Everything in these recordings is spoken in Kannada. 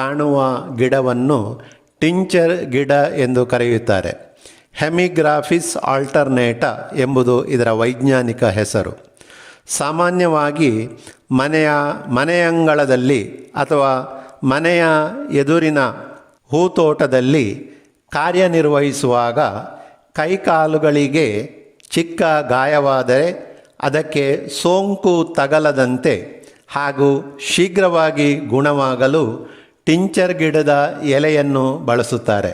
ಕಾಣುವ ಗಿಡವನ್ನು ಟಿಂಚರ್ ಗಿಡ ಎಂದು ಕರೆಯುತ್ತಾರೆ. ಹೆಮಿಗ್ರಾಫಿಸ್ ಆಲ್ಟರ್ನೇಟಾ ಎಂಬುದು ಇದರ ವೈಜ್ಞಾನಿಕ ಹೆಸರು. ಸಾಮಾನ್ಯವಾಗಿ ಮನೆಯಂಗಳದಲ್ಲಿ ಅಥವಾ ಮನೆಯ ಎದುರಿನ ಹೂತೋಟದಲ್ಲಿ ಕಾರ್ಯನಿರ್ವಹಿಸುವಾಗ ಕೈಕಾಲುಗಳಿಗೆ ಚಿಕ್ಕ ಗಾಯವಾದರೆ ಅದಕ್ಕೆ ಸೋಂಕು ತಗಲದಂತೆ ಹಾಗೂ ಶೀಘ್ರವಾಗಿ ಗುಣವಾಗಲು ಟಿಂಚರ್ ಗಿಡದ ಎಲೆಯನ್ನು ಬಳಸುತ್ತಾರೆ.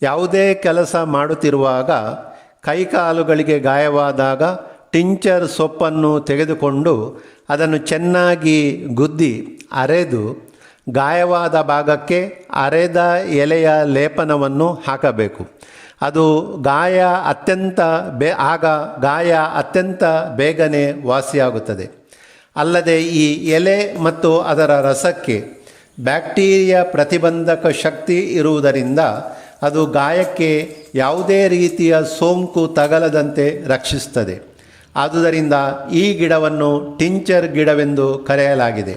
ಯಾವುದೇ ಕೆಲಸ ಮಾಡುತ್ತಿರುವಾಗ ಕೈಕಾಲುಗಳಿಗೆ ಗಾಯವಾದಾಗ ಟಿಂಚರ್ ಸೊಪ್ಪನ್ನು ತೆಗೆದುಕೊಂಡು ಅದನ್ನು ಚೆನ್ನಾಗಿ ಗುದ್ದಿ ಅರೆದು ಗಾಯವಾದ ಭಾಗಕ್ಕೆ ಅರೆದ ಎಲೆಯ ಲೇಪನವನ್ನು ಹಾಕಬೇಕು. ಅದು ಆಗ ಗಾಯ ಅತ್ಯಂತ ಬೇಗನೆ ವಾಸಿಯಾಗುತ್ತದೆ. ಅಲ್ಲದೆ ಈ ಎಲೆ ಮತ್ತು ಅದರ ರಸಕ್ಕೆ ಬ್ಯಾಕ್ಟೀರಿಯಾ ಪ್ರತಿಬಂಧಕ ಶಕ್ತಿ ಇರುವುದರಿಂದ ಅದು ಗಾಯಕ್ಕೆ ಯಾವುದೇ ರೀತಿಯ ಸೋಂಕು ತಗಲದಂತೆ ರಕ್ಷಿಸುತ್ತದೆ. ಆದುದರಿಂದ ಈ ಗಿಡವನ್ನು ಟಿಂಚರ್ ಗಿಡವೆಂದು ಕರೆಯಲಾಗಿದೆ.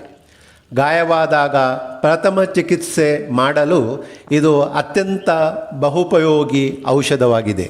ಗಾಯವಾದಾಗ ಪ್ರಥಮ ಚಿಕಿತ್ಸೆ ಮಾಡಲು ಇದು ಅತ್ಯಂತ ಬಹುಪಯೋಗಿ ಔಷಧವಾಗಿದೆ.